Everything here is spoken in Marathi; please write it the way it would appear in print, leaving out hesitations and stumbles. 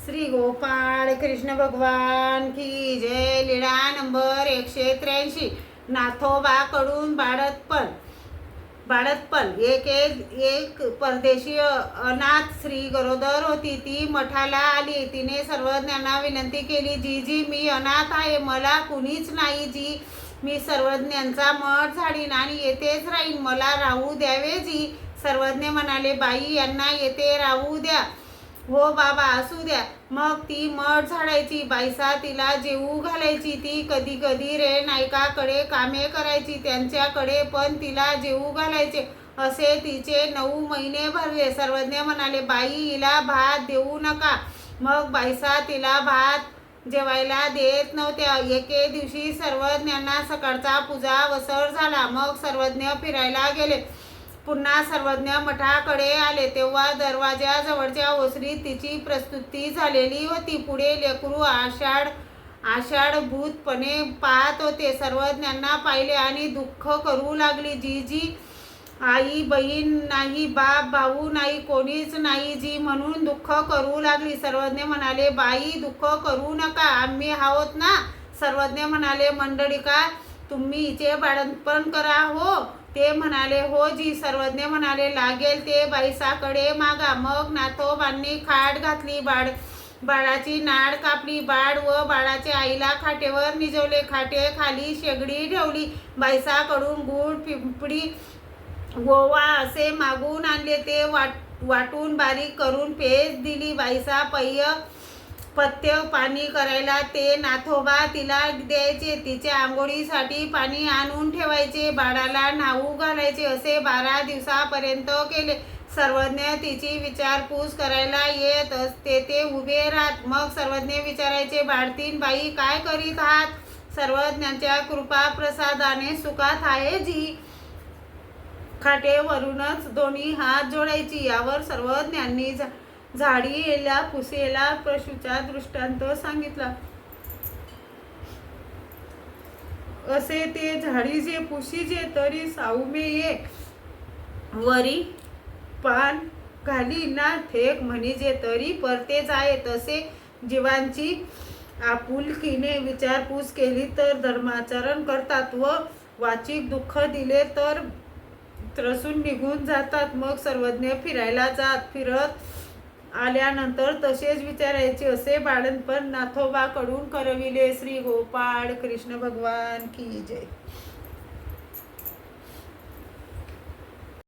श्री गोपाळ कृष्ण भगवान की जय. लीळा नंबर 183. नाथोबाकडून बाळतपण. एक परदेशी अनाथ स्त्री गरोदर होती. ती मठाला आली. तिने सर्वज्ञांना विनंती केली, जी मी अनाथ आहे, मला कुणीच नाही. जी मी सर्वज्ञांचा मठ झाडीन आणि येथेच राहीन, मला राहू द्यावे. जी सर्वज्ञ म्हणाले, बाई यांना येथे राहू द्या. हो बाबा, असू द्या. मग ती मठ झाडायची. बायसा तिला जेवू घालायची. ती कधी कधी रे नायकाकडे कामे करायची, त्यांच्याकडे पण तिला जेवू घालायचे. असे तिचे 9 महिने भरले. सर्वज्ञ म्हणाले, बाई हिला भात देऊ नका. मग बायसा तिला भात जेवायला देत नव्हत्या. एके दिवशी सर्वज्ञांना सकाळचा पूजा वसर झाला. मग सर्वज्ञ फिरायला गेले. पुन्हा सर्वज्ञ मठाकडे आले तेव्हा दरवाजाजवळच्या ओसरीत तिची प्रस्तुती झालेली होती. पुढे लेकरू आषाढभूतपणे पाहत होते. सर्वज्ञांना पाहिले आणि दुःख करू लागली. जी आई बहीण नाही, बाप भाऊ नाही, कोणीच नाही. जी म्हणून दुःख करू लागली. सर्वज्ञ म्हणाले, बाई दुःख करू नका, आम्ही आहोत ना. सर्वज्ञ म्हणाले, मंडळीका तुम्ही हिचे बाळंतपण करा. हो ते म्हणाले, हो जी. सर्वज्ञ म्हणाले, लागेल ते बाईसाकडे मागा. मग नाथोबांनी खाट घातली. बाळाची नाड कापली. बाळ व बाळाच्या आईला खाटेवर निजवले. खाटे खाली शेगडी ठेवली. बाईसाकडून गूळ, पिंपळी, गोवा असे मागून आणले. ते वाटून बारीक करून पेज दिली. बाईसा पथ्य पाणी करायला ते नाथोबा तिला द्यायचे. तिच्या आंघोळीसाठी पाणी आणून ठेवायचे. बाळाला न्हाऊ घालायचे. असे 12 दिवसापर्यंत केले. सर्वज्ञ तिची विचारपूस करायला येत असते. ते उभे राहत. मग सर्वज्ञ विचारायचे, बाळतीन बाई काय करीत आहात? सर्वज्ञांच्या कृपा प्रसादाने सुखात आहे जी. खाटेवरूनच दोन्ही हात जोडायची. यावर सर्वज्ञांनी झाडीला पुसेला पशूचा दृष्टांत सांगितला. असे ते झाडीचे पुशीचे तरी साऊमे ये, वरी पान घाली ना थेक म्हणीजे तरी परते जाये. तसे जीवांची आपुलकीने विचारपूस केली तर धर्माचरण करतात व वाचिक दुःख दिले तर त्रसून निघून जातात. मग सर्वज्ञ फिरायला जात. फिरत आल्यानंतर तसेच विचारायचे. असे बाळंतपण नाथोबाकडून करविले. श्री गोपाळ कृष्ण भगवान की जय.